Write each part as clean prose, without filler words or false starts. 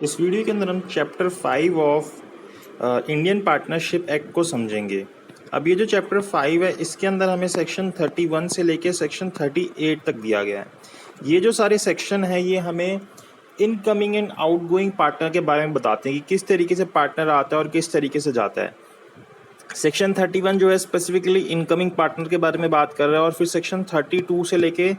इस वीडियो के अंदर हम chapter 5 of Indian partnership act को समझेंगे। अब ये जो चैप्टर 5 है इसके अंदर हमें सेक्शन 31 से लेके सेक्शन 38 तक दिया गया है। ये जो सारे सेक्शन है ये हमें इनकमिंग एंड आउटगोइंग पार्टनर के बारे में बताते हैं कि किस तरीके से पार्टनर आता है और किस तरीके से जाता है। सेक्शन 31 जो है स्पेसिफिकली इनकमिंग पार्टनर के बारे में बात कर रहा है और फिर सेक्शन 32 से लेके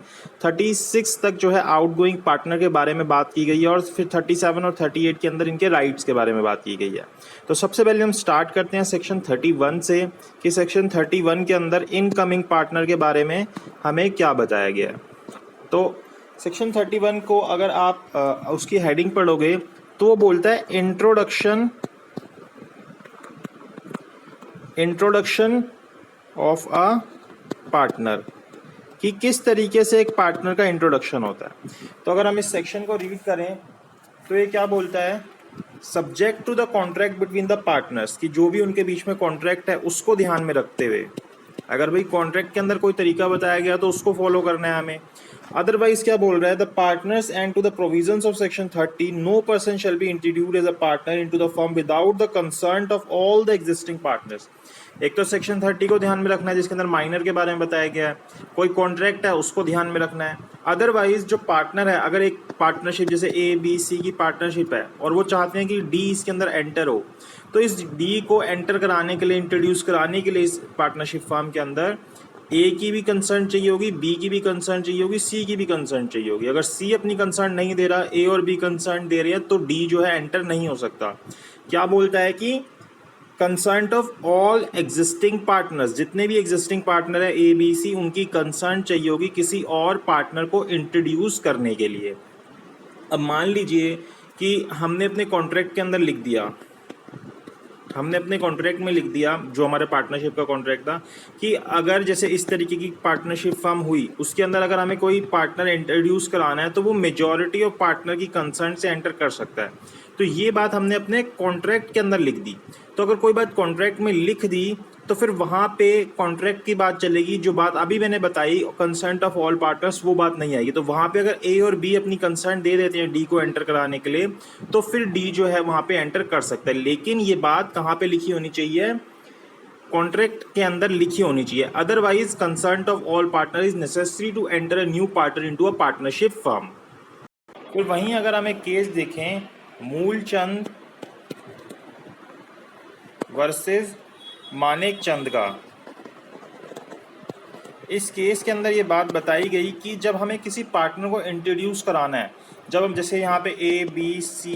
36 तक जो है आउटगोइंग पार्टनर के बारे में बात की गई है और फिर 37 और 38 के अंदर इनके राइट्स के बारे में बात की गई है। तो सबसे पहले हम स्टार्ट करते हैं सेक्शन 31 से कि सेक्शन 31 के अंदर इनकमिंग पार्टनर के बारे में हमें क्या बताया गया है। तो सेक्शन 31 को अगर आप उसकी हेडिंग पढ़ोगे तो वो बोलता है इंट्रोडक्शन ऑफ अ पार्टनर, कि किस तरीके से एक पार्टनर का इंट्रोडक्शन होता है। तो अगर हम इस सेक्शन को रीड करें तो ये क्या बोलता है, subject to the contract between the partners, कि जो भी उनके बीच में कॉन्ट्रैक्ट है उसको ध्यान में रखते हुए अगर भाई कॉन्ट्रैक्ट के अंदर कोई तरीका बताया गया तो उसको फॉलो करना है हमें। अदरवाइज क्या बोल रहा है, the partners and to the provisions of section 30 no person shall be introduced as a partner into the firm without the concert of all the existing partners. एक तो सेक्शन 30 को ध्यान में रखना है जिसके अंदर माइनर के बारे में बताया गया है, कोई कॉन्ट्रैक्ट है उसको ध्यान में रखना है। अदरवाइज जो पार्टनर है, अगर एक पार्टनरशिप जैसे A B C की पार्टनरशिप है और वो चाहते हैं कि D इसके अंदर एंटर हो, तो इस D को एंटर कराने के लिए, इंट्रोड्यूस कराने के लिए इस पार्टनरशिप फर्म के अंदर A की भी कंसर्न चाहिए होगी, B की भी कंसर्न चाहिए होगी, C की भी कंसर्न चाहिए होगी। अगर C अपनी कंसर्न नहीं दे रहा, A और B कंसर्न दे रहे हैं, तो D जो है एंटर नहीं हो सकता। क्या बोलता है कि concern of all existing partners, जितने भी एग्जिस्टिंग पार्टनर है A B C, उनकी कंसर्न चाहिए होगी किसी और पार्टनर को इंट्रोड्यूस करने के लिए। अब मान लीजिए कि हमने अपने कॉन्ट्रैक्ट के अंदर लिख दिया, हमने अपने कॉन्ट्रैक्ट में लिख दिया जो हमारे पार्टनरशिप का कॉन्ट्रैक्ट था, कि अगर जैसे इस तरीके की पार्टनरशिप फर्म हुई, उसके अंदर अगर हमें कोई पार्टनर इंट्रोड्यूस कराना है तो वो मेजॉरिटी ऑफ पार्टनर की कंसर्न से एंटर कर सकता है। तो ये बात हमने अपने कॉन्ट्रैक्ट के अंदर लिख दी। तो अगर कोई बात कॉन्ट्रैक्ट में लिख दी तो फिर वहाँ पे कॉन्ट्रैक्ट की बात चलेगी, जो बात अभी मैंने बताई कंसर्न ऑफ ऑल पार्टनर्स, वो बात नहीं आएगी। तो वहाँ पे अगर A और B अपनी कंसर्न दे देते हैं D को एंटर कराने के लिए, तो फिर D जो है वहाँ पे एंटर कर सकता है। लेकिन ये बात कहाँ पे लिखी होनी चाहिए, कॉन्ट्रैक्ट के अंदर लिखी होनी चाहिए। Otherwise concern of all partner is necessary to enter a new partner into a partnership firm. फिर वहीं अगर हम एक केस देखें, मूलचंद वर्सेस मानेक चंद का, इस केस के अंदर ये बात बताई गई कि जब हमें किसी पार्टनर को इंट्रोड्यूस कराना है, जब हम जैसे यहाँ पे A B C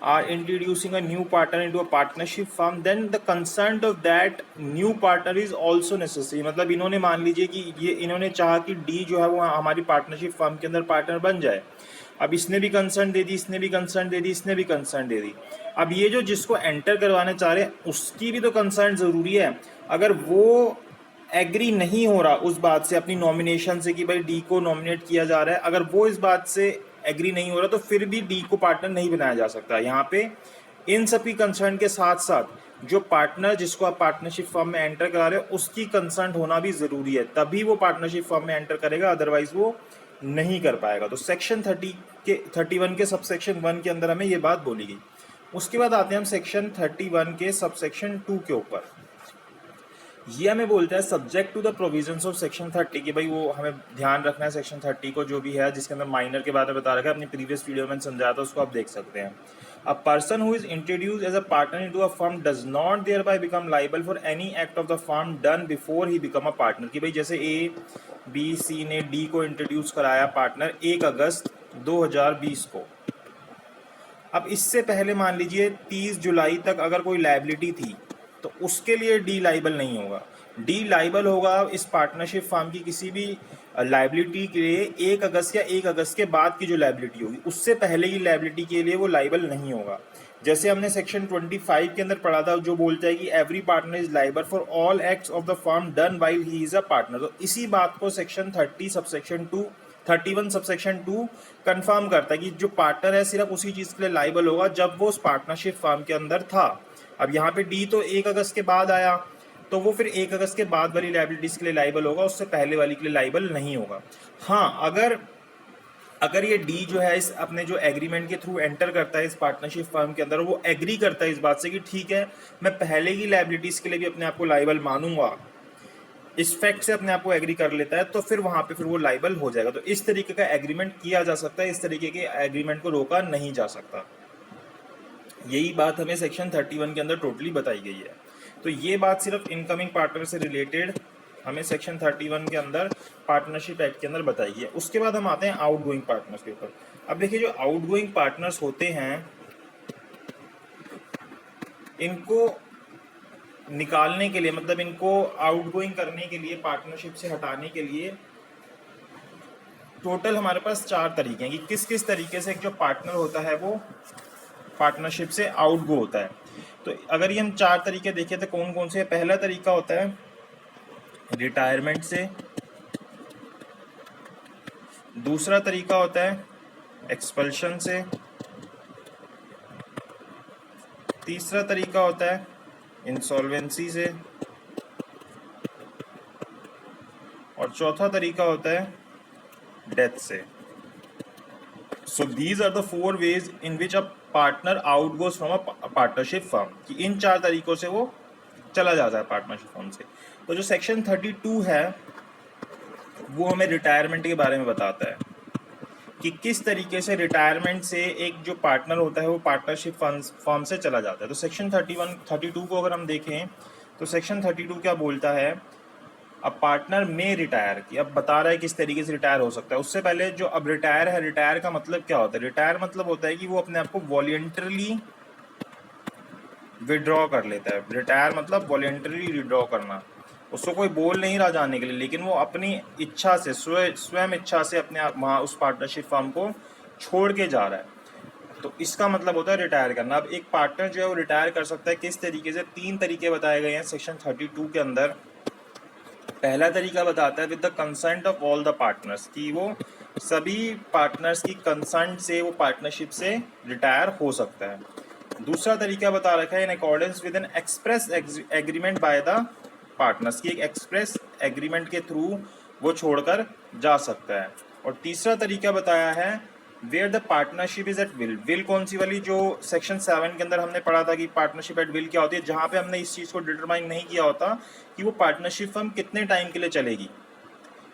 are introducing a new partner into a partnership firm, then the concern of that new partner is also necessary. मतलब इन्होंने मान लीजिए कि ये इन्होंने चाहा कि D जो है वो हमारी पार्टनरशिप फर्म के अंदर पार्टनर बन जाए। अब इसने भी कंसर्न दे दी, इसने भी कंसर्न दे दी, इसने भी कंसर्न दे दी। अब ये जो जिसको एंटर करवाने चाह रहे हैं उसकी भी तो कंसर्न ज़रूरी है। अगर वो एग्री नहीं हो रहा उस बात से, अपनी नॉमिनेशन से कि भाई D को नॉमिनेट किया जा रहा है, अगर वो इस बात से एग्री नहीं हो रहा तो फिर भी D को पार्टनर नहीं बनाया जा सकता। यहाँ पे इन सभी कंसर्न के साथ साथ जो पार्टनर जिसको आप पार्टनरशिप फर्म में एंटर करा रहे हो उसकी कंसर्न होना भी ज़रूरी है, तभी वो पार्टनरशिप फर्म में एंटर करेगा, अदरवाइज वो नहीं कर पाएगा। तो सेक्शन 31 के सबसेक्शन 1 के अंदर हमें ये बात बोली गई। उसके बाद आते हैं हम सेक्शन 31 के सबसेक्शन 2 के ऊपर। ये हमें बोलता है subject to the provisions of section 30, कि भाई वो हमें ध्यान रखना है सेक्शन 30 को, जो भी है जिसके अंदर माइनर के बारे में बता रखा है, अपनी प्रीवियस वीडियो में समझाया था, उसको आप देख सकते हैं। A person who is introduced as a partner into a firm does not thereby become liable for any act of the firm done before he become a partner. कि भाई जैसे A B C ने D को introduce कराया partner 1 अगस्त 2020 को। अब इससे पहले मान लीजिए 30 जुलाई तक अगर कोई लायबिलिटी थी तो उसके लिए D लाइबल नहीं होगा। D लाइबल होगा इस पार्टनरशिप फर्म की किसी भी लाइबिलिटी के लिए 1 अगस्त या 1 अगस्त के बाद की जो लाइबिलिटी होगी, उससे पहले की लाइबिलिटी के लिए वो लाइबल नहीं होगा। जैसे हमने सेक्शन 25 के अंदर पढ़ा था, जो बोलता है कि every partner is liable for all acts of the firm done while he is a partner. तो इसी बात को सेक्शन 30 सबसेक्शन 2 31 सबसेक्शन 2 कंफर्म करता है कि जो पार्टनर है सिर्फ उसी चीज़ के लिए लाइबल होगा जब वो उस पार्टनरशिप फर्म के अंदर था। अब यहाँ पे D तो 1 अगस्त के बाद आया, तो वो फिर 1 अगस्त के बाद वाली लाइबिलिटीज़ के लिए लाइबल होगा, उससे पहले वाली के लिए लाइबल नहीं होगा। हाँ, अगर अगर ये डी जो है इस अपने जो एग्रीमेंट के थ्रू एंटर करता है इस पार्टनरशिप फर्म के अंदर, वो एग्री करता है इस बात से कि ठीक है मैं पहले की लाइबिलिटीज के लिए भी अपने आप को लाइबल मानूंगा, इस फैक्ट से अपने आप को एग्री कर लेता है, तो फिर वहां पे फिर वो लाइबल हो जाएगा। तो इस तरीके का एग्रीमेंट किया जा सकता है, इस तरीके के एग्रीमेंट को रोका नहीं जा सकता। यही बात हमें सेक्शन 31 के अंदर टोटली बताई गई है। तो ये बात सिर्फ इनकमिंग पार्टनर से रिलेटेड हमें सेक्शन 31 के अंदर पार्टनरशिप एक्ट के अंदर बताई गई है। उसके बाद हम आते हैं आउटगोइंग पार्टनर्स के ऊपर। अब देखिए जो आउटगोइंग पार्टनर्स होते हैं इनको निकालने के लिए, मतलब इनको आउटगोइंग करने के लिए, पार्टनरशिप से हटाने के लिए टोटल हमारे पास 4 तरीके हैं कि किस किस तरीके से एक जो पार्टनर होता है वो पार्टनरशिप से आउटगो होता है। तो अगर ये हम 4 तरीके देखें तो कौन कौन से? पहला तरीका होता है रिटायरमेंट से, दूसरा तरीका होता है एक्सपल्शन से, तीसरा तरीका होता है इंसॉल्वेंसी से, और चौथा तरीका होता है डेथ से। So these are the 4 ways in which a partner out goes from a partnership firm, कि इन 4 तरीकों से वो चला जाता है पार्टनरशिप फर्म से। तो जो सेक्शन 32 है वो हमें रिटायरमेंट के बारे में बताता है कि किस तरीके से रिटायरमेंट से एक जो पार्टनर होता है वो पार्टनरशिप फर्म से चला जाता है। तो सेक्शन 32 को अगर हम देखें तो सेक्शन 32 क्या बोलता है? अब पार्टनर में रिटायर की, अब बता रहा है किस तरीके से रिटायर हो सकता है। उससे पहले जो अब रिटायर है, रिटायर का मतलब क्या होता है? रिटायर मतलब होता है कि वो अपने आप को वॉलंटरली विड्रॉ कर लेता है। रिटायर मतलब वॉलंटरली विड्रॉ करना, उसको कोई बोल नहीं रहा जाने के लिए, लेकिन वो अपनी इच्छा से, स्वयं इच्छा से अपने आप वहाँ उस पार्टनरशिप फर्म को छोड़ के जा रहा है। तो इसका मतलब होता है रिटायर करना। अब एक पार्टनर जो है वो रिटायर कर सकता है किस तरीके से? 3 तरीके बताए गए हैं सेक्शन 32 के अंदर। पहला तरीका बताता है with the consent of all the partners, कि वो सभी पार्टनर्स की कंसेंट से वो पार्टनरशिप से रिटायर हो सकता है। दूसरा तरीका बता रखा है in accordance with N express agreement by the partners, की एक एक्सप्रेस एग्रीमेंट के थ्रू वो छोड़कर जा सकता है। और तीसरा तरीका बताया है where the partnership is at will. Will कौन सी वाली? जो सेक्शन 7 के अंदर हमने पढ़ा था कि पार्टनरशिप एट विल क्या होती है, जहाँ पे हमने इस चीज़ को डिटरमाइन नहीं किया होता कि वो पार्टनरशिप फर्म कितने टाइम के लिए चलेगी।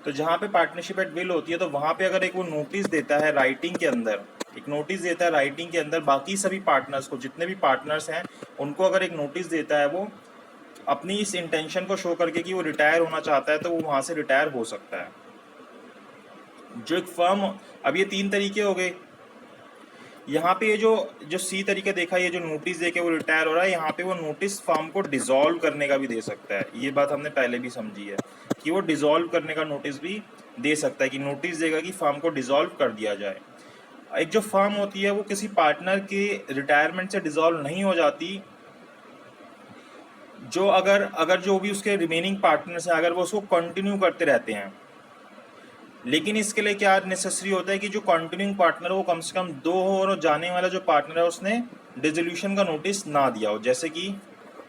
तो जहाँ पे पार्टनरशिप एट विल होती है तो वहाँ पे अगर एक वो नोटिस देता है राइटिंग के अंदर, एक नोटिस देता है राइटिंग के अंदर बाकी सभी पार्टनर्स को, जितने भी पार्टनर्स हैं उनको अगर एक नोटिस देता है वो अपनी इस इंटेंशन को शो करके कि वो रिटायर होना चाहता है, तो वो वहाँ से रिटायर हो सकता है। जो एक फर्म, अब ये 3 तरीके हो गए। यहाँ पे ये जो जो सी तरीका देखा, ये जो नोटिस देके वो रिटायर हो रहा है, यहाँ पे वो नोटिस फर्म को डिसॉल्व करने का भी दे सकता है। ये बात हमने पहले भी समझी है कि वो डिसॉल्व करने का नोटिस भी दे सकता है, कि नोटिस देगा कि फर्म को डिसॉल्व कर दिया जाए। एक जो फर्म होती है वो किसी पार्टनर के रिटायरमेंट से डिसॉल्व नहीं हो जाती, जो अगर अगर जो भी उसके रिमेनिंग पार्टनर्स हैं अगर वो उसको कंटिन्यू करते रहते हैं। लेकिन इसके लिए क्या नेसेसरी होता है कि जो कंटिन्यूइंग पार्टनर वो कम से कम 2 हो, और जाने वाला जो पार्टनर है उसने डिसोल्यूशन का नोटिस ना दिया हो। जैसे कि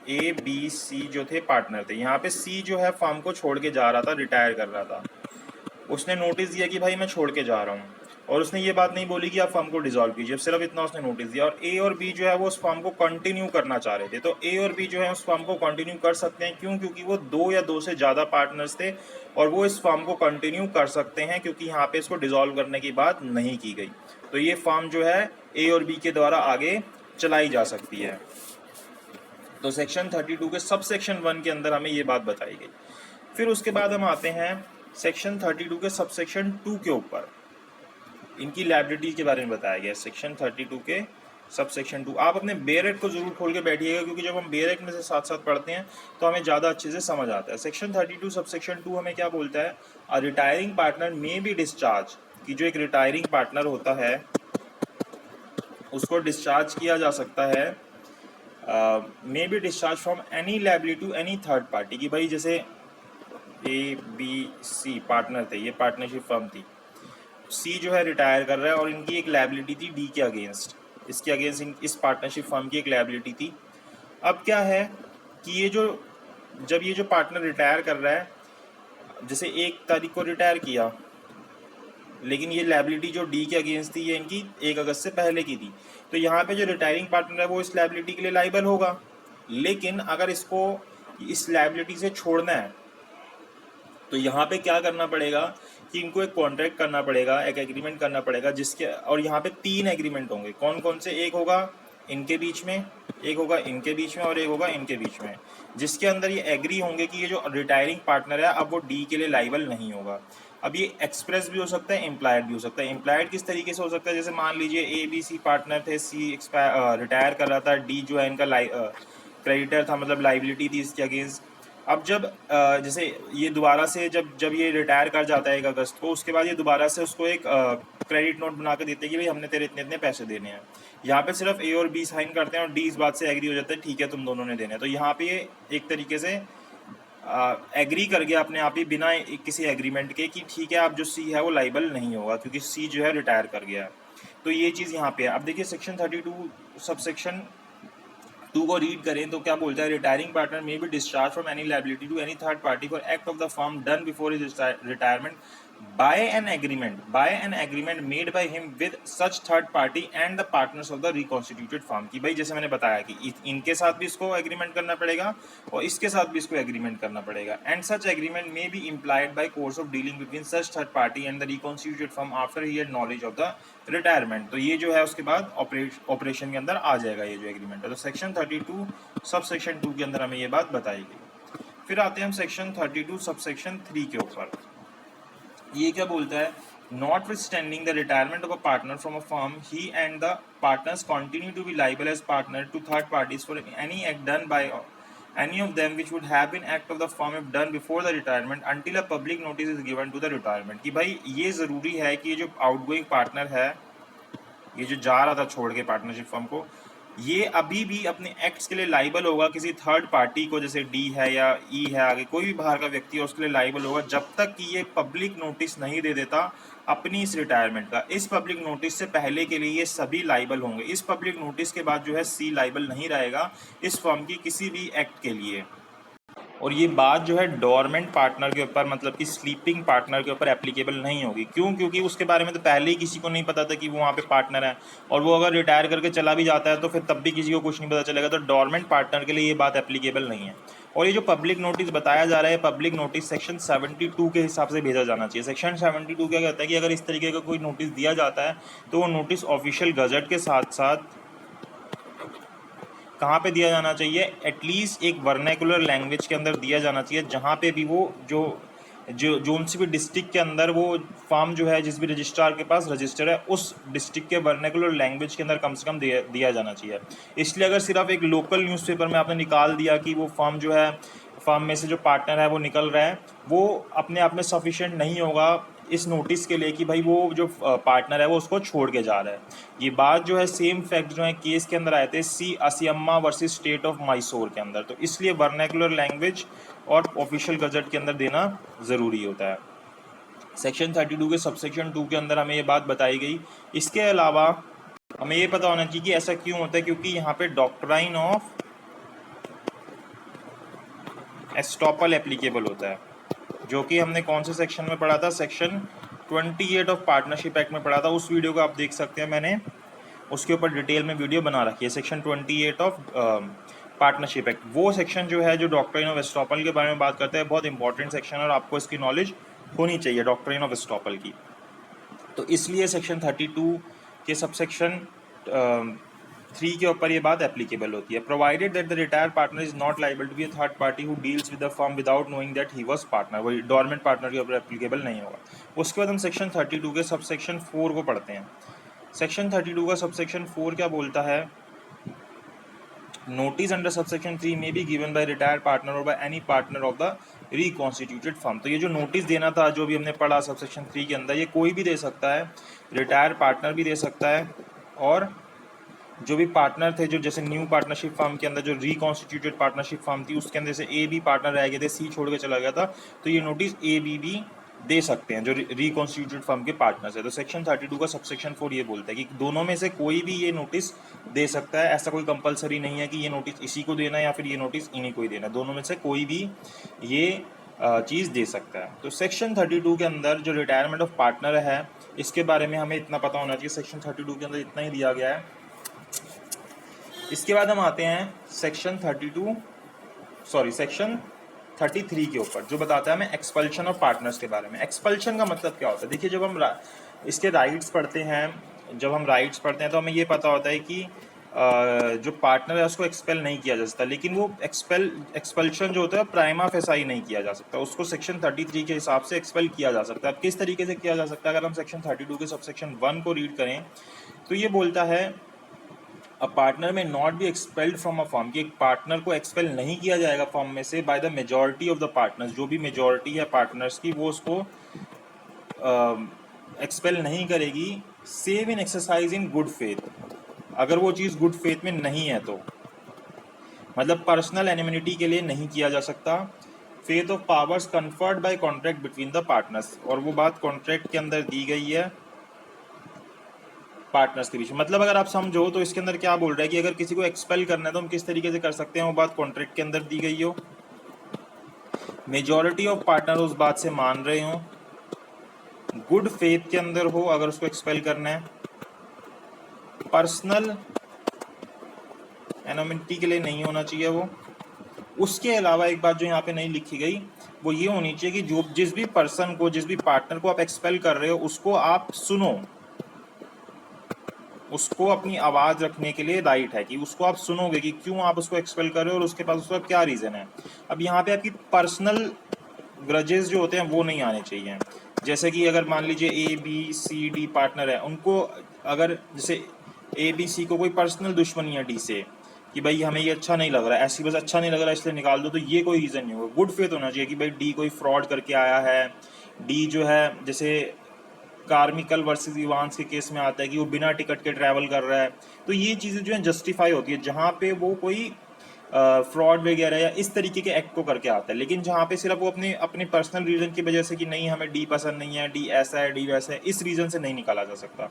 ए बी सी जो थे पार्टनर थे, यहाँ पे सी जो है फर्म को छोड़ के जा रहा था, रिटायर कर रहा था, उसने नोटिस दिया कि भाई मैं छोड़ के जा रहा हूँ, और उसने ये बात नहीं बोली कि आप फर्म को डिसॉल्व कीजिए, सिर्फ इतना उसने नोटिस दिया। और ए और बी जो है वो उस फर्म को कंटिन्यू करना चाह रहे थे, तो ए और बी जो है उस फर्म को कंटिन्यू कर सकते हैं। क्यों? क्योंकि वो 2 या 2 से ज़्यादा पार्टनर्स थे और वो इस फर्म को कंटिन्यू कर सकते हैं, क्योंकि यहाँ पे इसको डिसॉल्व करने की बात नहीं की गई। तो ये फर्म जो है ए और बी के द्वारा आगे चलाई जा सकती है। तो सेक्शन 32 के सब सेक्शन 1 के अंदर हमें ये बात बताई गई। फिर उसके बाद हम आते हैं सेक्शन 32 के सब सेक्शन 2 के ऊपर, इनकी लायबिलिटी के बारे में बताया गया है। सेक्शन 32 के सब सेक्शन 2 आप अपने बेरेट को जरूर खोल के बैठिएगा, क्योंकि जब हम बेरेट में से साथ साथ पढ़ते हैं तो हमें ज़्यादा अच्छे से समझ आता है। सेक्शन 32 सब सेक्शन 2 हमें क्या बोलता है? A retiring partner may be discharge, कि जो एक रिटायरिंग पार्टनर होता है उसको डिस्चार्ज किया जा सकता है, may be discharge from any liability to any third party, कि भाई जैसे ए बी सी पार्टनर थे, ये पार्टनरशिप फर्म थी, सी जो है रिटायर कर रहा है और इनकी एक लायबिलिटी थी डी के अगेंस्ट, इसके अगेंस्ट इस पार्टनरशिप फर्म की एक लायबिलिटी थी। अब क्या है कि ये जो जब ये जो पार्टनर रिटायर कर रहा है, जैसे 1 तारीख को रिटायर किया, लेकिन ये लायबिलिटी जो डी के अगेंस्ट थी ये इनकी 1 अगस्त से पहले की थी। तो यहाँ पे जो रिटायरिंग पार्टनर है वो इस लायबिलिटी के लिए लाइबल होगा। लेकिन अगर इसको इस लायबिलिटी से छोड़ना है तो यहाँ पे क्या करना पड़ेगा कि इनको एक कॉन्ट्रैक्ट करना पड़ेगा, एक एग्रीमेंट करना पड़ेगा, जिसके और यहाँ पे 3 एग्रीमेंट होंगे। कौन कौन से? एक होगा इनके बीच में, एक होगा इनके बीच में और एक होगा इनके बीच में, जिसके अंदर ये एग्री होंगे कि ये जो रिटायरिंग पार्टनर है अब वो डी के लिए लाइबल नहीं होगा। अब ये एक्सप्रेस भी हो सकता है, इम्प्लाइड भी हो सकता है। इम्प्लाइड किस तरीके से हो सकता है? जैसे मान लीजिए ए बी सी पार्टनर थे, सी रिटायर कर रहा था, डी जो है इनका क्रेडिटर था, मतलब लाइबिलिटी थी इसके अगेंस्ट। अब जब जैसे ये दोबारा से जब ये रिटायर कर जाता है 1 अगस्त को, उसके बाद ये दोबारा से उसको एक क्रेडिट नोट बना के देते हैं कि भाई हमने तेरे इतने इतने पैसे देने हैं। यहाँ पे सिर्फ ए और बी साइन करते हैं और डी इस बात से एग्री हो जाता है, ठीक है तुम दोनों ने देने हैं। तो यहाँ पे ये एक तरीके से एग्री कर गया अपने आप ही बिना किसी एग्रीमेंट के कि ठीक है अब जो सी है वो लाइबल नहीं होगा क्योंकि सी जो है रिटायर कर गया है। तो ये चीज़ यहाँ पे है। अब देखिए सेक्शन 32 सबसेक्शन 2 को रीड करें तो क्या बोलता है? Retiring partner may be discharge from any liability to any third party for act of the firm done before his retirement by an agreement made by him with such third party and the partners of the reconstituted firm। कि भाई जैसे मैंने बताया कि इनके साथ भी इसको एग्रीमेंट करना पड़ेगा और इसके साथ भी इसको एग्रीमेंट करना पड़ेगा। And such agreement may be implied by course of dealing between such third party and the reconstituted firm after he had knowledge of the retirement। तो ये जो है उसके बाद ऑपरेशन के अंदर आ जाएगा ये जो एग्रीमेंट है। तो सेक्शन 32 सब सेक्शन 2 के अंदर हमें ये बात बताई गई। फिर आते हैं हम सेक्शन 32 सब सेक्शन 3 के ऊपर। ये क्या बोलता है? Notwithstanding the retirement of a partner from a firm, he and the partners continue to be liable as partner to third parties for any act done by any of them which would have been act of the firm if done before the retirement until a public notice is given to the retirement। कि भाई ये ज़रूरी है कि ये जो outgoing partner है, ये जो जा रहा था छोड़ के पार्टनरशिप फर्म को, ये अभी भी अपने एक्ट्स के लिए लाइबल होगा किसी थर्ड पार्टी को, जैसे डी है या ई है, आगे कोई भी बाहर का व्यक्ति है उसके लिए लाइबल होगा जब तक कि ये पब्लिक नोटिस नहीं दे देता अपनी इस रिटायरमेंट का। इस पब्लिक नोटिस से पहले के लिए ये सभी लाइबल होंगे। इस पब्लिक नोटिस के बाद जो है सी लाइबल नहीं रहेगा इस फर्म की किसी भी एक्ट के लिए। और ये बात जो है डोरमेंट पार्टनर के ऊपर, मतलब कि स्लीपिंग पार्टनर के ऊपर एप्लीकेबल नहीं होगी। क्यों? क्योंकि उसके बारे में तो पहले ही किसी को नहीं पता था कि वो वहाँ पे पार्टनर है, और वो अगर रिटायर करके चला भी जाता है तो फिर तब भी किसी को कुछ नहीं पता चलेगा। तो डोरमेंट पार्टनर के लिए ये बात एप्लीकेबल नहीं है। और ये जो पब्लिक नोटिस बताया जा रहा है, पब्लिक नोटिस सेक्शन 72 के हिसाब से भेजा जाना चाहिए। सेक्शन 72 क्या कहता है कि अगर इस तरीके का कोई नोटिस दिया जाता है तो वो नोटिस ऑफिशियल गजट के साथ साथ कहाँ पे दिया जाना चाहिए? एटलीस्ट एक वर्नैकुलर लैंग्वेज के अंदर दिया जाना चाहिए, जहाँ पे भी वो जो सी भी डिस्ट्रिक्ट के अंदर वो फार्म जो है, जिस भी रजिस्ट्रार के पास रजिस्टर है, उस डिस्ट्रिक्ट के वर्नैकुलर लैंग्वेज के अंदर कम से कम दिया जाना चाहिए। इसलिए अगर सिर्फ एक लोकल न्यूज़पेपर में आपने निकाल दिया कि वो फार्म जो है, फार्म में से जो पार्टनर है वो निकल रहा है, वो अपने आप में सफिशिएंट नहीं होगा इस नोटिस के लिए कि भाई वो जो पार्टनर है वो उसको छोड़ के जा रहा है। ये बात जो है सेम फैक्ट जो है केस के अंदर आए थे सी असियम्मा वर्सेस स्टेट ऑफ मैसूर के अंदर। तो इसलिए वर्नैकुलर लैंग्वेज और ऑफिशियल गजट के अंदर देना ज़रूरी होता है। सेक्शन 32 के सबसेक्शन 2 के अंदर हमें ये बात बताई गई। इसके अलावा हमें ये पता होना चाहिए कि ऐसा क्यों होता है, क्योंकि यहाँ पे डॉक्ट्राइन ऑफ एस्टॉपल एप्लीकेबल होता है, जो कि हमने कौन से सेक्शन में पढ़ा था? सेक्शन 28 ऑफ पार्टनरशिप एक्ट में पढ़ा था। उस वीडियो को आप देख सकते हैं, मैंने उसके ऊपर डिटेल में वीडियो बना रखी है। सेक्शन 28 ऑफ पार्टनरशिप एक्ट, वो सेक्शन जो है जो डॉक्ट्राइन ऑफ एस्टॉपल के बारे में बात करता है, बहुत इंपॉर्टेंट सेक्शन है और आपको इसकी नॉलेज होनी चाहिए डॉक्ट्राइन ऑफ एस्टॉपल की। तो इसलिए सेक्शन 32 के सबसेक्शन 3 के ऊपर ये बात एप्लीकेबल होती है। Provided that the retired partner is not liable to be a third party who deals with the firm without knowing that he was partner, वही डोरमेंट पार्टनर के ऊपर एप्लीकेबल नहीं होगा। उसके बाद हम सेक्शन 32 के सबसेक्शन 4 को पढ़ते हैं। सेक्शन 32 का सबसेक्शन 4 क्या बोलता है? Notice under subsection 3 may be given by retired partner or by any partner of the reconstituted firm. तो ये जो नोटिस देना था, जो भी हमने पढ़ा सबसेक्शन 3 के अंदर, ये कोई भी दे सकता है, रिटायर्ड पार्टनर भी दे सकता है, और जो भी पार्टनर थे, जो जैसे न्यू पार्टनरशिप फर्म के अंदर जो रिकॉन्स्टिट्यूटेड पार्टनरशिप फर्म थी उसके अंदर से ए बी पार्टनर रह गए थे, सी छोड़ के चला गया था, तो ये नोटिस ए बी भी दे सकते हैं जो रिकॉन्स्टिट्यूटेड फर्म के पार्टनर्स है। तो सेक्शन 32 का सबसेक्शन 4 ये बोलता है कि दोनों में से कोई भी ये नोटिस दे सकता है। ऐसा कोई कंपलसरी नहीं है कि ये नोटिस इसी को देना है या फिर ये नोटिस इन्हीं को ही देना है। दोनों में से कोई भी ये चीज़ दे सकता है। तो सेक्शन 32 के अंदर जो रिटायरमेंट ऑफ पार्टनर है, इसके बारे में हमें इतना पता होना चाहिए। सेक्शन 32 के अंदर इतना ही दिया गया है। इसके बाद हम आते हैं सेक्शन 33 के ऊपर, जो बताता है हमें एक्सपल्शन ऑफ पार्टनर्स के बारे में। एक्सपल्शन का मतलब क्या होता है? देखिए, जब हम इसके राइट्स पढ़ते हैं, तो हमें ये पता होता है कि जो पार्टनर है उसको एक्सपेल नहीं किया जा सकता, लेकिन वो एक्सपल्शन जो होता है प्राइमा फेसाई नहीं किया जा सकता, उसको सेक्शन 33 के हिसाब से एक्सपेल किया जा सकता है। अब किस तरीके से किया जा सकता है? अगर हम सेक्शन 32 के सबसेक्शन 1 को रीड करें तो ये बोलता है अ पार्टनर में not be expelled from a firm, कि एक पार्टनर को एक्सपेल नहीं किया जाएगा फर्म में से by the majority of the partners, जो भी मेजॉरिटी है पार्टनर्स की वो उसको एक्सपेल नहीं करेगी, save in exercise in good faith, अगर वो चीज़ गुड फेथ में नहीं है तो, मतलब पर्सनल एनिमिनिटी के लिए नहीं किया जा सकता। Faith of powers conferred bye contract between the partners, और वो बात कॉन्ट्रैक्ट के अंदर दी गई है पार्टनर्स के बीच में। मतलब अगर आप समझो तो इसके अंदर क्या बोल रहा है कि अगर किसी को एक्सपेल करना है तो हम किस तरीके से कर सकते हैं, वो बात कॉन्ट्रैक्ट के अंदर दी गई हो, मेजॉरिटी ऑफ पार्टनर उस बात से मान रहे हो, गुड फेथ के अंदर हो अगर उसको एक्सपेल करना है, पर्सनल एनोमिनिटी के लिए नहीं होना चाहिए वो। उसके अलावा एक बात जो यहाँ पे नहीं लिखी गई वो ये होनी चाहिए कि जो जिस भी पर्सन को, जिस भी पार्टनर को आप एक्सपेल कर रहे हो उसको आप सुनो, उसको अपनी आवाज़ रखने के लिए राइट है कि उसको आप सुनोगे कि क्यों आप उसको एक्सपेल कर रहे हो और उसके पास उसका क्या रीज़न है। अब यहाँ पे आपकी पर्सनल ग्रजेस जो होते हैं वो नहीं आने चाहिए। जैसे कि अगर मान लीजिए ABCD पार्टनर है, उनको अगर जैसे ABC को कोई पर्सनल दुश्मनी है D से कि भाई हमें ये अच्छा नहीं लग रहा है, ऐसी बस अच्छा नहीं लग रहा है इसलिए निकाल दो, तो ये कोई रीज़न नहीं होगा। गुड फेथ होना चाहिए कि भाई D कोई फ्रॉड करके आया है, D जो है जैसे कार्मिकल वर्सेस इवांस के केस में आता है कि वो बिना टिकट के ट्रैवल कर रहा है, तो ये चीज़ें जो है जस्टिफाई होती है जहाँ पे वो कोई फ्रॉड वगैरह या इस तरीके के एक्ट को करके आता है। लेकिन जहाँ पे सिर्फ वो अपने अपने पर्सनल रीज़न की वजह से कि नहीं हमें D पसंद नहीं है, D ऐसा है, D वैसा है, इस रीज़न से नहीं निकाला जा सकता।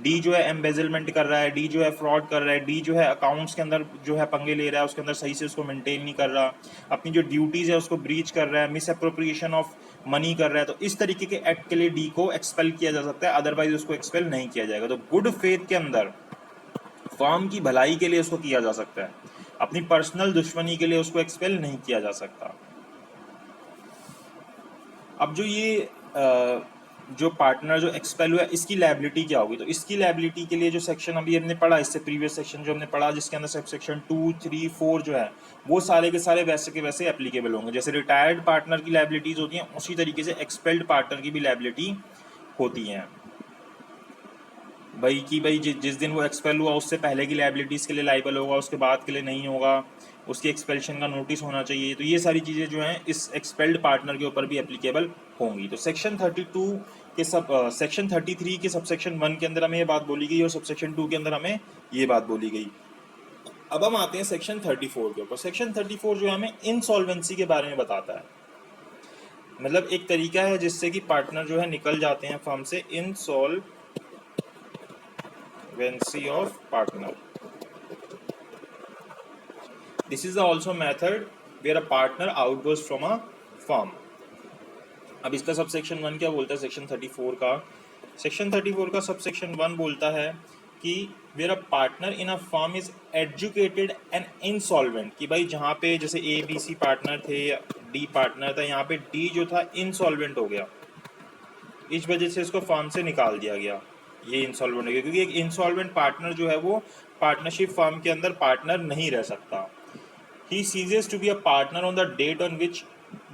D जो है एम्बेजलमेंट कर रहा है, D जो है फ्रॉड कर रहा है, D जो है अकाउंट्स के अंदर जो है पंगे ले रहा है, उसके अंदर सही से उसको मेंटेन नहीं कर रहा, अपनी जो ड्यूटीज़ है उसको ब्रीच कर रहा है, मिस अप्रोप्रिएशन ऑफ मनी कर रहा है, तो इस तरीके के एक्ट के लिए D को एक्सपेल किया जा सकता है, अदरवाइज उसको एक्सपेल नहीं किया जाएगा। तो गुड फेथ के अंदर फर्म की भलाई के लिए उसको किया जा सकता है, अपनी पर्सनल दुश्मनी के लिए उसको एक्सपेल नहीं किया जा सकता। अब जो ये जो पार्टनर जो एक्सपेल हुआ इसकी लायबिलिटी क्या होगी? तो इसकी लायबिलिटी के लिए जो सेक्शन अभी हमने पढ़ा, इससे प्रीवियस सेक्शन जो हमने पढ़ा जिसके अंदर सब सेक्शन 2, 3, 4 जो है वो सारे के सारे वैसे के वैसे एप्लीकेबल होंगे। जैसे रिटायर्ड पार्टनर की लायबिलिटीज होती हैं उसी तरीके से एक्सपेल्ड पार्टनर की भी लायबिलिटी होती हैं भाई, कि भाई जिस दिन वो एक्सपेल हुआ उससे पहले की लायबिलिटीज़ के लिए लाइबल होगा, उसके बाद के लिए नहीं होगा, उसकी एक्सपेल्शन का नोटिस होना चाहिए। तो ये सारी चीज़ें जो हैं इस एक्सपेल्ड पार्टनर के ऊपर भी एप्लीकेबल होंगी। तो सेक्शन 32 के सेक्शन 33 के सबसेक्शन 1 के अंदर हमें ये बात बोली गई और सबसेक्शन 2 के अंदर हमें ये बात बोली गई। अब हम आते हैं सेक्शन 34 के ऊपर। सेक्शन 34 जो है हमें इंसॉल्वेंसी के बारे में बताता है, मतलब एक तरीका है जिससे कि पार्टनर जो है निकल जाते हैं फर्म से, insolvency of partner. This is also method where a partner outgoes from a firm. अब इसका सबसेक्शन 1 क्या बोलता है? सेक्शन 34 का सबसेक्शन 1 बोलता है कि where a partner in a firm is educated and insolvent, कि भाई जहाँ पे जैसे ABC पार्टनर थे या D पार्टनर था, यहाँ पे D जो था इंसॉल्वेंट हो गया, इस वजह से इसको फर्म से निकाल दिया गया, ये इंसॉल्वेंट हो गया, क्योंकि एक इंसॉल्वेंट पार्टनर जो है वो पार्टनरशिप फर्म के अंदर पार्टनर नहीं रह सकता। He ceases to be a partner on the date on which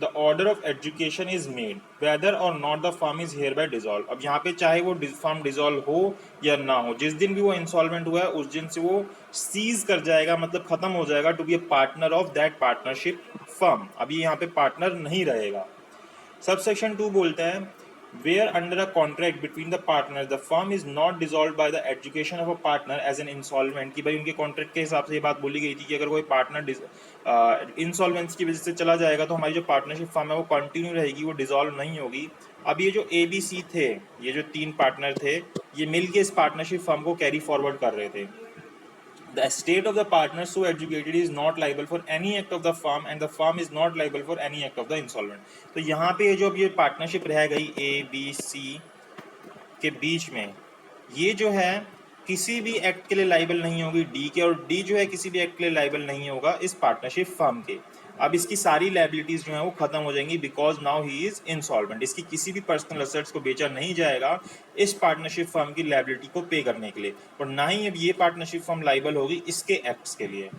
the order of education is made, whether or not the firm is hereby dissolved। अब यहाँ पे चाहे वो फर्म डिसॉल्व हो या ना हो, जिस दिन भी वो इंसॉल्वेंट हुआ है उस दिन से वो सीज कर जाएगा, मतलब खत्म हो जाएगा to be a partner of that partnership firm. अभी यहाँ पे पार्टनर नहीं रहेगा। सबसेक्शन 2 बोलता है where under a contract between the partners the firm is not dissolved by the education of a partner as an insolvent, कि भाई उनके कॉन्ट्रैक्ट के हिसाब से ये बात बोली गई थी कि अगर कोई पार्टनर इंसॉल्वेंस की वजह से चला जाएगा तो हमारी जो पार्टनरशिप फर्म है वो कंटिन्यू रहेगी, वो डिसॉल्व नहीं होगी। अब ये जो ABC थे, ये जो 3 पार्टनर थे, ये मिलके इस पार्टनरशिप फर्म को कैरी फॉरवर्ड कर रहे थे, The estate of the partner so adjudicated is not liable for any act of the firm and the firm is not liable for any act of the insolvent. तो यहाँ पे जो अब ये पार्टनरशिप रह गई ए बी सी के बीच में, ये जो है किसी भी एक्ट के लिए लाइबल नहीं होगी डी के, और डी जो है किसी भी एक्ट के लिए लाइबल नहीं होगा इस पार्टनरशिप फर्म के। अब इसकी सारी लाइबिलिटीज जो है वो खत्म हो जाएंगी because now he is insolvent. इसकी किसी भी पर्सनल असेट्स को बेचा नहीं जाएगा इस पार्टनरशिप फर्म की लाइबिलिटी को पे करने के लिए, और ना ही अब ये पार्टनरशिप फर्म लाइबल होगी इसके एक्ट्स के लिए।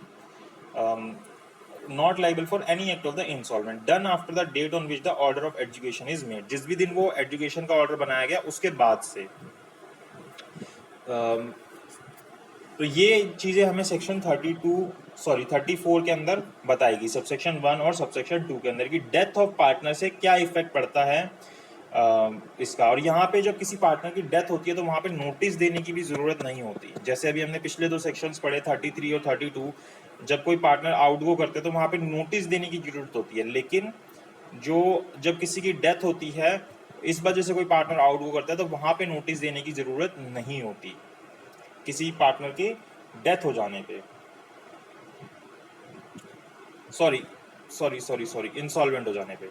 Not liable for any act of the insolvent done after the date on which the order of education is made. जिस भी दिन वो एजुकेशन का ऑर्डर बनाया गया उसके बाद से। तो ये चीज़ें हमें सेक्शन 34 के अंदर बताएगी, सबसेक्शन 1 और सबसेक्शन 2 के अंदर, कि डेथ ऑफ पार्टनर से क्या इफेक्ट पड़ता है इसका। और यहाँ पे जब किसी पार्टनर की डेथ होती है तो वहाँ पे नोटिस देने की भी ज़रूरत नहीं होती। जैसे अभी हमने पिछले 2 सेक्शंस पढ़े 33 और 32, जब कोई पार्टनर आउट गो करते हैं तो वहाँ पे नोटिस देने की ज़रूरत होती है। लेकिन जब किसी की डेथ होती है इस वजह से कोई पार्टनर आउट गो करता है तो वहाँ पे नोटिस देने की ज़रूरत नहीं होती किसी पार्टनर के डेथ हो जाने पे। सॉरी इंसॉल्वेंट हो जाने पे।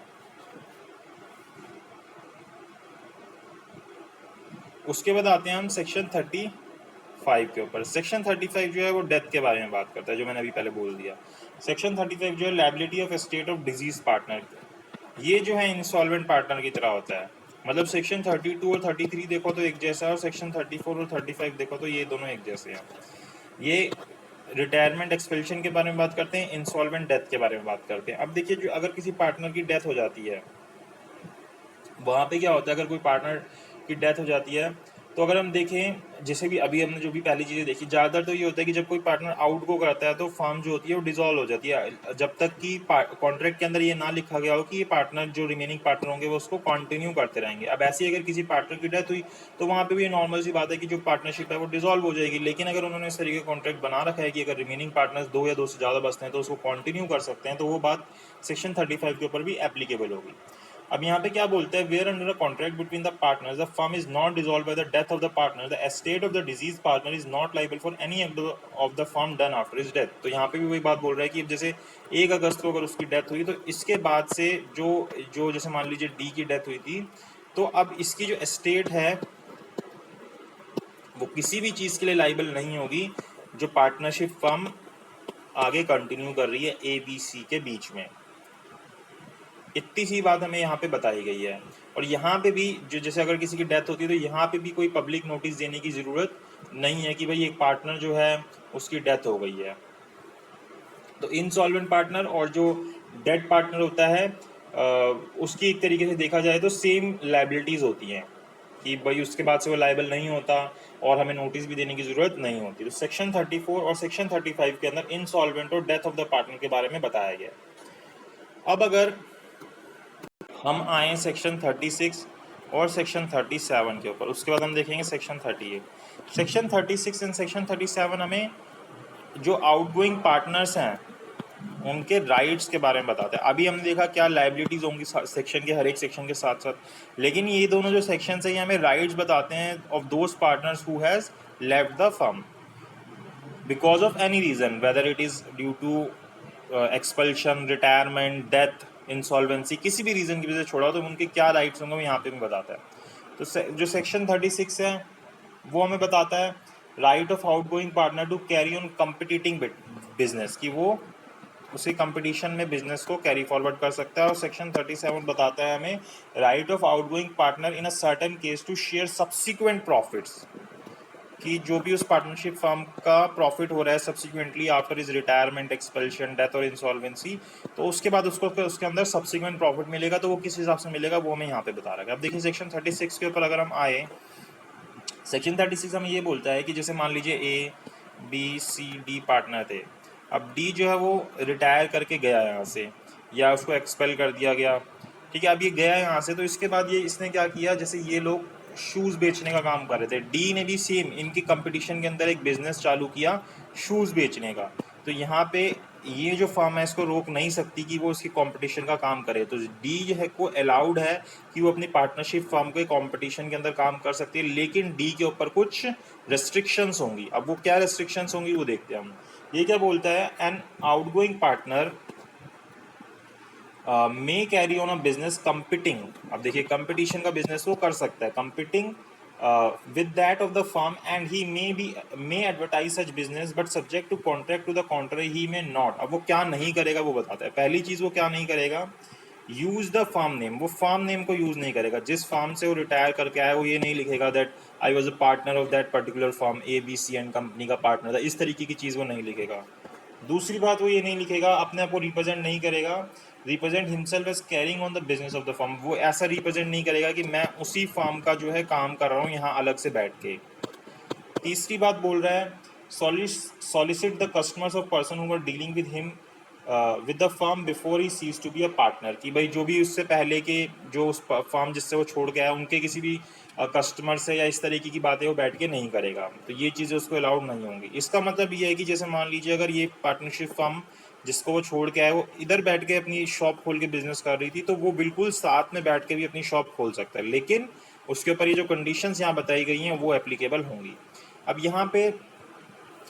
उसके बाद आते हैं हम सेक्शन 35 के ऊपर। सेक्शन 35 जो है वो डेथ के बारे में बात करता है, जो मैंने अभी पहले बोल दिया। सेक्शन 35 जो है liability of estate of disease partner, ये जो है इंसॉल्वेंट पार्टनर की तरह होता है। मतलब सेक्शन 32 और 33 देखो तो एक जैसा है, और सेक्शन 34 और 35 देखो तो ये दोनों एक जैसे हैं। ये रिटायरमेंट एक्सपेल्शन के बारे में बात करते हैं, इंसॉल्वेंट डेथ के बारे में बात करते हैं। अब देखिए, जो अगर किसी पार्टनर की डेथ हो जाती है वहाँ पे क्या होता है, अगर कोई पार्टनर की डेथ हो जाती है तो अगर हम देखें, जैसे भी अभी हमने जो भी पहली चीज़ें देखी, ज़्यादातर तो ये होता है कि जब कोई पार्टनर आउट गो करता है तो फर्म जो होती है वो डिसॉल्व हो जाती है, जब तक कि कॉन्ट्रैक्ट के अंदर ये ना लिखा गया हो कि ये पार्टनर जो रिमेनिंग पार्टनर होंगे वो उसको कंटिन्यू करते रहेंगे। अब ऐसे ही अगर किसी पार्टनर की डेथ हुई तो वहाँ पे भी नॉर्मल सी बात है कि जो पार्टनरशिप है वो डिसॉल्व हो जाएगी। लेकिन अगर उन्होंने इस तरीके का कॉन्ट्रैक्ट बना रखा है कि अगर रिमेनिंग पार्टनर्स 2 या 2 से ज़्यादा बचते हैं तो उसको कंटिन्यू कर सकते हैं, तो वो बात सेक्शन 35 के ऊपर भी एप्लीकेबल होगी। अब यहाँ पे क्या बोलते हैं, where under a contract between the partners the firm is not dissolve by the death of the partner, the estate of the disease partner is not liable for any act of the firm done after his death. तो यहाँ पे भी वही बात बोल रहा है कि जैसे 1 अगस्त को अगर उसकी डेथ हुई तो इसके बाद से जो जैसे मान लीजिए डी की डेथ हुई थी, तो अब इसकी जो एस्टेट है वो किसी भी चीज़ के लिए लायबल नहीं होगी जो पार्टनरशिप फर्म आगे कंटिन्यू कर रही है ए बी सी के बीच में। इतनी सी बात हमें यहाँ पे बताई गई है। और यहाँ पे भी जो जैसे अगर किसी की डेथ होती है तो यहाँ पे भी कोई पब्लिक नोटिस देने की ज़रूरत नहीं है कि भाई एक पार्टनर जो है उसकी डेथ हो गई है। तो इंसॉल्वेंट पार्टनर और जो डेड पार्टनर होता है उसकी एक तरीके से देखा जाए तो सेम लाइबिलिटीज़ होती हैं कि भाई उसके बाद से वो लाइबल नहीं होता और हमें नोटिस भी देने की ज़रूरत नहीं होती। तो सेक्शन 34 और सेक्शन 35 के अंदर इंसॉल्वेंट और डेथ ऑफ द पार्टनर के बारे में बताया गया। अब अगर हम आए सेक्शन 36 और सेक्शन 37 के ऊपर, उसके बाद हम देखेंगे सेक्शन 38। सेक्शन 36 एंड सेक्शन 37 हमें जो आउटगोइंग पार्टनर्स हैं उनके राइट्स के बारे में बताते हैं। अभी हमने देखा क्या लाइबिलिटीज होंगी सेक्शन के, हर एक सेक्शन के साथ साथ, लेकिन ये दोनों जो सेक्शन है ये हमें राइट्स बताते हैं of those partners who has left the firm because of any reason, whether it is due to expulsion, retirement, death, insolvency, किसी भी रीज़न की वजह से छोड़ा तो उनके क्या राइट्स होंगे वो यहाँ पे भी बताता है। तो जो सेक्शन 36 है वो हमें बताता है right of outgoing partner to carry on competing business, कि वो उसी कंपटीशन में बिजनेस को कैरी फॉरवर्ड कर सकता है। और सेक्शन 37 बताता है हमें right of outgoing partner in a certain case to share subsequent profits, कि जो भी उस पार्टनरशिप फर्म का प्रॉफिट हो रहा है subsequently after is retirement, expulsion, death or insolvency, तो उसके बाद उसको उसके अंदर सब्सिक्वेंट प्रॉफिट मिलेगा, तो वो किस हिसाब से मिलेगा वो हमें यहाँ पे बता रहा है। अब देखिए सेक्शन 36 के ऊपर अगर हम आए, सेक्शन 36 हमें ये बोलता है कि जैसे मान लीजिए A B C D partner थे, अब डी जो है वो रिटायर करके गया यहाँ से या उसको एक्सपेल कर दिया गया, ठीक है। अब ये गया यहाँ से तो इसके बाद इसने क्या किया, जैसे ये लोग शूज़ बेचने का काम कर रहे थे, डी ने भी सेम इनकी कंपटीशन के अंदर एक बिज़नेस चालू किया शूज़ बेचने का। तो यहाँ पे ये जो फर्म है इसको रोक नहीं सकती कि वो उसकी कंपटीशन का काम करे। तो डी जो है को अलाउड है कि वो अपनी पार्टनरशिप फर्म के कंपटीशन के अंदर काम कर सकती है, लेकिन डी के ऊपर कुछ रेस्ट्रिक्शंस होंगी। अब वो क्या रेस्ट्रिक्शंस होंगी वो देखते हैं हम। ये क्या बोलता है, an outgoing partner may carry on a business competing. अब देखिए कंपटीशन का बिजनेस वो कर सकता है, कंपिटिंग with that of the firm, and he may advertise such business but subject to contract to the contrary he may not। अब वो क्या नहीं करेगा वो बताता है। पहली चीज वो क्या नहीं करेगा, यूज द फार्म नेम। वो फार्म नेम को यूज नहीं करेगा। जिस फार्म से वो रिटायर करके आया वो ये नहीं लिखेगा that I was a partner of that particular firm, ABC and company का पार्टनर था, इस तरीके की चीज वो नहीं लिखेगा। दूसरी बात वो ये नहीं लिखेगा, अपने आप को रिप्रेजेंट नहीं करेगा, represent himself as carrying on the business of the firm. वो ऐसा रिप्रेजेंट नहीं करेगा कि मैं उसी फर्म का जो है काम कर रहा हूँ यहाँ अलग से बैठ के। तीसरी बात बोल रहा है, solicit the customers of person who are dealing with him with the firm before he ceases to be a partner. कि भाई जो भी उससे पहले के जो उस फर्म जिससे वो छोड़ के आया उनके किसी भी कस्टमर से या इस तरीके की बातें वो बैठ के नहीं करेगा। तो ये चीज़ें उसको अलाउड नहीं होंगी। इसका मतलब ये है कि जैसे मान लीजिए अगर ये पार्टनरशिप फर्म जिसको वो छोड़ के आया वो इधर बैठ के अपनी शॉप खोल के बिजनेस कर रही थी, तो वो बिल्कुल साथ में बैठ के भी अपनी शॉप खोल सकता है, लेकिन उसके ऊपर ये जो कंडीशंस यहाँ बताई गई हैं वो एप्लीकेबल होंगी। अब यहाँ पे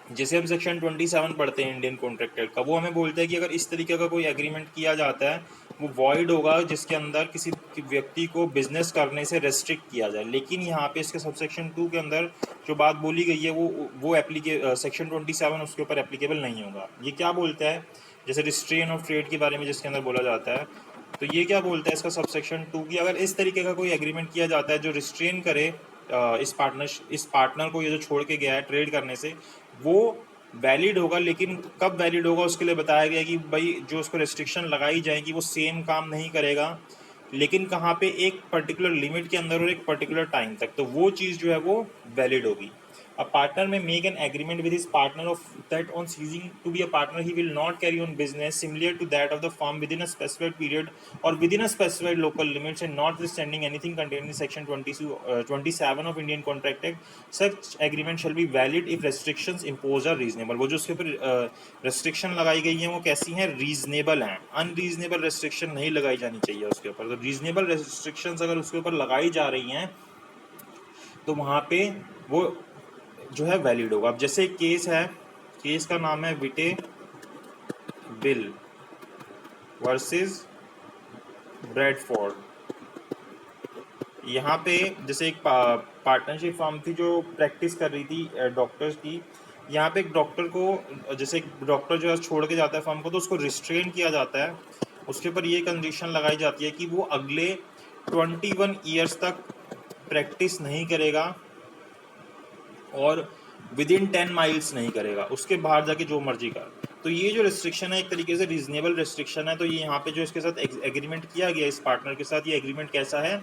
जैसे हम सेक्शन 27 पढ़ते हैं इंडियन कॉन्ट्रैक्ट एक्ट का, वो हमें बोलता है कि अगर इस तरीके का कोई एग्रीमेंट किया जाता है वो वॉइड होगा जिसके अंदर किसी व्यक्ति को बिजनेस करने से रेस्ट्रिक्ट किया जाए। लेकिन यहाँ पे इसके सबसेक्शन 2 के अंदर जो बात बोली गई है वो सेक्शन 27 उसके ऊपर एप्लीकेबल नहीं होगा। ये क्या बोलता है, जैसे रिस्ट्रेन ऑफ ट्रेड के बारे में जिसके अंदर बोला जाता है, तो ये क्या बोलता है इसका सबसेक्शन 2 की अगर इस तरीके का कोई एग्रीमेंट किया जाता है जो रिस्ट्रेन करे इस पार्टनर को, ये जो छोड़ के गया है ट्रेड करने से, वो वैलिड होगा। लेकिन कब वैलिड होगा उसके लिए बताया गया कि भाई जो उसको रेस्ट्रिक्शन लगाई जाएगी वो सेम काम नहीं करेगा, लेकिन कहाँ पे एक पर्टिकुलर लिमिट के अंदर और एक पर्टिकुलर टाइम तक, तो वो चीज़ जो है वो वैलिड होगी। A partner may make an agreement with his partner of that on ceasing to be a partner he will not carry on business similar to that of the firm within a specified period or within a specified local limits, and notwithstanding anything contained in section 27 of Indian Contract Act, such agreement shall be valid if restrictions imposed are reasonable। वो जो उसके ऊपर restriction लगाई गई हैं वो कैसी हैं, रीजनेबल हैं। अनरीजनेबल रेस्ट्रिक्शन नहीं लगाई जानी चाहिए उसके ऊपर। तो रीजनेबल रेस्ट्रिक्शंस अगर उसके ऊपर लगाई जा रही हैं तो वहाँ पे वो जो है वैलिड होगा। अब जैसे एक केस है, केस का नाम है विटे बिल वर्सेस ब्रैडफोर्ड। यहाँ पे जैसे एक पार्टनरशिप फर्म थी जो प्रैक्टिस कर रही थी डॉक्टर्स की। यहाँ पे एक डॉक्टर को, जैसे एक डॉक्टर जो है छोड़ के जाता है फर्म को, तो उसको रिस्ट्रेन किया जाता है। उसके ऊपर ये कंडीशन लगाई जाती है कि वो अगले 21 ईयर्स तक प्रैक्टिस नहीं करेगा और विद इन 10 माइल्स नहीं करेगा, उसके बाहर जाके जो मर्जी कर। तो ये जो रेस्ट्रिक्शन है एक तरीके से रीजनेबल रेस्ट्रिक्शन है। तो ये यहाँ पे जो इसके साथ एग्रीमेंट किया गया इस पार्टनर के साथ, ये एग्रीमेंट कैसा है,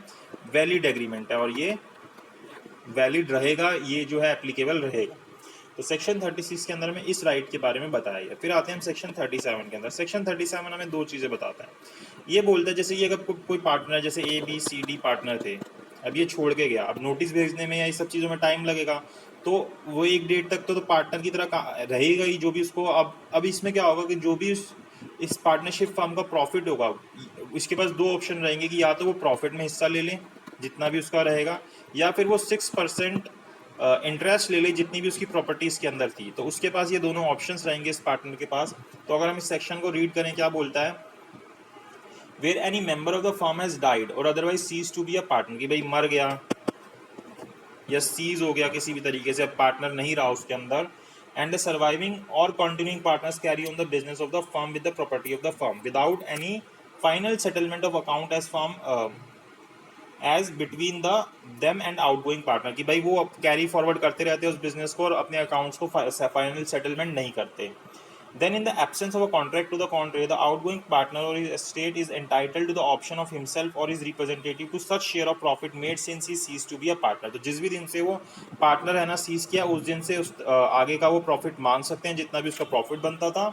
वैलिड एग्रीमेंट है और ये वैलिड रहेगा, ये जो है एप्लीकेबल रहेगा। तो सेक्शन 36 के अंदर में इस राइट के बारे में बताया है। फिर आते हैं हम सेक्शन 37 के अंदर। सेक्शन 37 हमें दो चीज़ें बताता है। ये बोलता है जैसे ये अगर कोई पार्टनर, जैसे ABCD पार्टनर थे, अब ये छोड़ के गया, अब नोटिस भेजने में या इस सब चीज़ों में टाइम लगेगा, तो वो एक डेट तक तो पार्टनर की तरह रहेगा ही जो भी उसको। अब इसमें क्या होगा कि जो भी इस पार्टनरशिप फर्म का प्रॉफिट होगा, इसके पास दो ऑप्शन रहेंगे कि या तो वो प्रॉफिट में हिस्सा ले लें जितना भी उसका रहेगा, या फिर वो 6% इंटरेस्ट ले ले जितनी भी उसकी प्रॉपर्टीज़ के अंदर थी। तो उसके पास ये दोनों ऑप्शंस रहेंगे इस पार्टनर के पास। तो अगर हम इस सेक्शन को रीड करें, क्या बोलता है, where any member of the firm has died or otherwise ceases to be a partner, कि भाई मर गया या सीज हो गया किसी भी तरीके से, अब पार्टनर नहीं रहा उसके अंदर, and the surviving or continuing partners carry on the business of the firm with the property of the firm without any final settlement of account as firm as between the them and outgoing partner, कि भाई वो अब carry forward करते रहते हैं उस business को और अपने अकाउंट्स को फाइनल सेटलमेंट नहीं करते। Then in the absence of a contract to the contrary, the outgoing partner or his estate is entitled to the option of himself or his representative to such share of profit made since he ceased to be a partner। तो जिस भी दिन से वो partner है ना seize किया, उस दिन से उस आगे का वो प्रॉफिट मांग सकते हैं जितना भी उसका प्रॉफिट बनता था।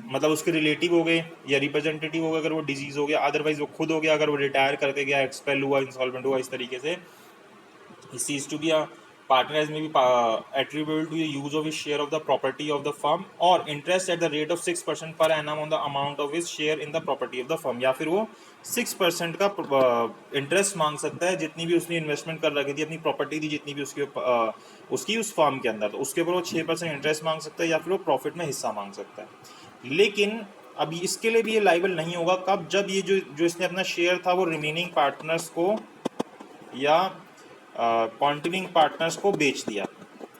मतलब उसके रिलेटिव हो गए या रिप्रेजेंटेटिव हो गए अगर वो डिजीज हो गया, अदरवाइज वो खुद हो गया अगर वो रिटायर करके गया, एक्सपेल हुआ, इंसॉल्वेंट हुआ, इस तरीके से ceases to be a partner has maybe attributable to the use of his share of the property of the firm or interest at the rate of 6% per annum on the amount of his share in the property of the firm, या फिर वो 6% का interest मांग सकता है जितनी भी उसने इन्वेस्टमेंट कर रखी थी, अपनी प्रॉपर्टी थी जितनी भी उसकी उस फर्म के अंदर, तो उसके ऊपर वो 6% इंटरेस्ट मांग सकता है या फिर वो प्रॉफिट में हिस्सा मांग सकता है। लेकिन अब इसके लिए भी ये लाइबल नहीं होगा कब, जब ये जो इसने अपना शेयर था वो रिमेनिंग पार्टनर्स को या कॉन्टिन्यूइंग पार्टनर्स को बेच दिया,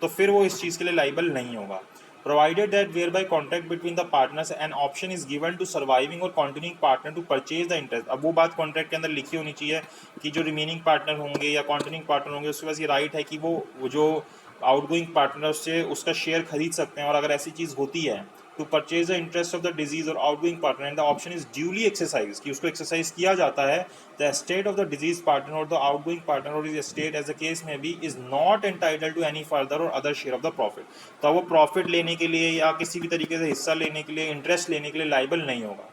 तो फिर वो इस चीज़ के लिए लाइबल नहीं होगा। Provided that where by contract between the partners an option is given to surviving or continuing partner to purchase the interest. अब वो बात कॉन्ट्रैक्ट के अंदर लिखी होनी चाहिए कि जो रिमेनिंग पार्टनर होंगे या कॉन्टिन्यूइंग पार्टनर होंगे उसके पास ये राइट है कि वो जो आउटगोइंग पार्टनर से उसका शेयर खरीद सकते हैं, और अगर ऐसी चीज़ होती है to purchase the interest of the deceased or outgoing partner and the option is duly exercise, कि उसको एक्सरसाइज किया जाता है, the estate of the disease partner or the outgoing partner or his estate as the case may be is not entitled to any further or other share of the profit. तो वो profit लेने के लिए या किसी भी तरीके से हिस्सा लेने के लिए, इंटरेस्ट लेने के लिए लाइबल नहीं होगा।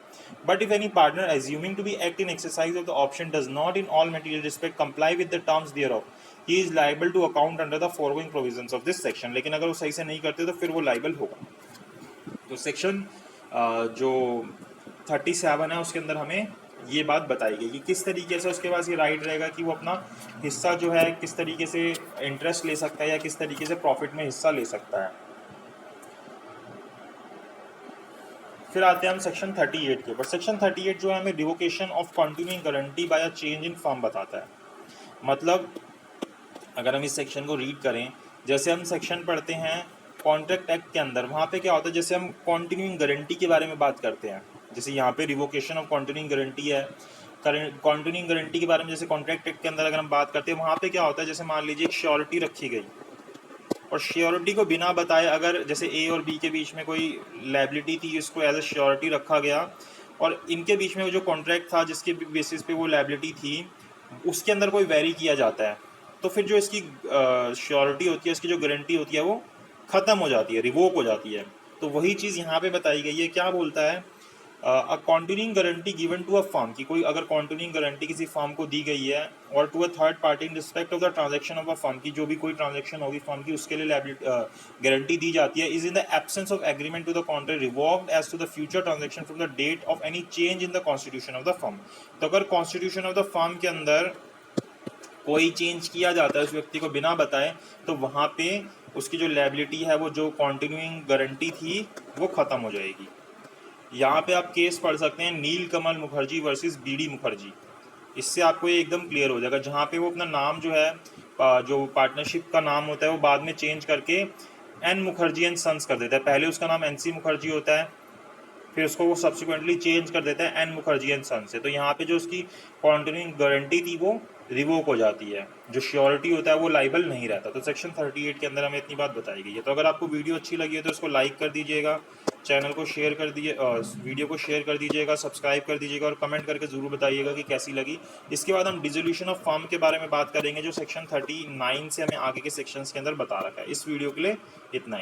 But if any partner assuming to be act in exercise of the option does not in all material respect comply with the terms thereof, he is liable to account under the foregoing provisions of this section। लेकिन अगर वो सही से नहीं करते तो फिर वो लाइबल होगा। तो सेक्शन जो 37 है उसके अंदर हमें ये बात बताई गई कि किस तरीके से उसके पास ये राइट रहेगा कि वो अपना हिस्सा जो है किस तरीके से इंटरेस्ट ले सकता है या किस तरीके से प्रॉफिट में हिस्सा ले सकता है। फिर आते हैं हम सेक्शन 38 के ऊपर। सेक्शन 38 जो है हमें revocation of continuing guarantee bye a change in firm बताता है। मतलब अगर हम इस सेक्शन को रीड करें, जैसे हम सेक्शन पढ़ते हैं कॉन्ट्रैक्ट एक्ट के अंदर, वहाँ पे क्या होता है, जैसे हम कॉन्टिन्यूइंग गारंटी के बारे में बात करते हैं, जैसे यहाँ पे रिवोकेशन ऑफ कॉन्टिन्यूइंग गारंटी है। कॉन्टिन्यूइंग गारंटी के बारे में जैसे कॉन्ट्रैक्ट एक्ट के अंदर अगर हम बात करते हैं, वहाँ पे क्या होता है, जैसे मान लीजिए एक श्योरिटी रखी गई और श्योरिटी को बिना बताए अगर जैसे ए और बी के बीच में कोई लायबिलिटी थी, इसको एज ए श्योरिटी रखा गया और इनके बीच में वो जो कॉन्ट्रैक्ट था जिसके बेसिस पे वो लायबिलिटी थी उसके अंदर कोई वेरी किया जाता है, तो फिर जो इसकी श्योरिटी होती है, इसकी जो गारंटी होती है वो ख़त्म हो जाती है, रिवोक हो जाती है। तो वही चीज़ यहाँ पे बताई गई है। क्या बोलता है, a continuing guarantee given to a firm, की कोई अगर कॉन्टिन्यूइंग गारंटी किसी फर्म को दी गई है और to a third party in respect of the transaction of a firm, की जो भी कोई ट्रांजैक्शन होगी फर्म की उसके लिए गारंटी दी जाती है, is in the absence of agreement to the contract revoked as to the future transaction from the date of any change in the constitution of the firm. तो अगर कॉन्स्टिट्यूशन ऑफ द फर्म के अंदर कोई change किया जाता है उस व्यक्ति को बिना बताए, तो वहाँ पे उसकी जो लायबिलिटी है, वो जो कॉन्टिन्यूइंग गारंटी थी वो ख़त्म हो जाएगी। यहाँ पे आप केस पढ़ सकते हैं नीलकमल मुखर्जी वर्सेस बीडी मुखर्जी, इससे आपको ये एकदम क्लियर हो जाएगा। जहाँ पे वो अपना नाम जो है, जो पार्टनरशिप का नाम होता है वो बाद में चेंज करके एन मुखर्जी एंड सन्स कर देता है। पहले उसका नाम एनसी मुखर्जी होता है, फिर उसको वो सब्सिक्वेंटली चेंज कर देता है एन मुखर्जी एंड सन्स से। तो यहाँ पे जो उसकी कॉन्टिन्यूइंग गारंटी थी वो रिवोक हो जाती है, जो श्योरिटी होता है वो लाइबल नहीं रहता। तो सेक्शन 38 के अंदर हमें इतनी बात बताई गई है। तो अगर आपको वीडियो अच्छी लगी है तो इसको लाइक कर दीजिएगा, चैनल को शेयर कर दीजिए, वीडियो को शेयर कर दीजिएगा, सब्सक्राइब कर दीजिएगा और कमेंट करके ज़रूर बताइएगा कि कैसी लगी। इसके बाद हम डिसोल्यूशन ऑफ फर्म के बारे में बात करेंगे, जो सेक्शन 39 से हमें आगे के सेक्शंस के अंदर बता रखा है। इस वीडियो के लिए इतना ही।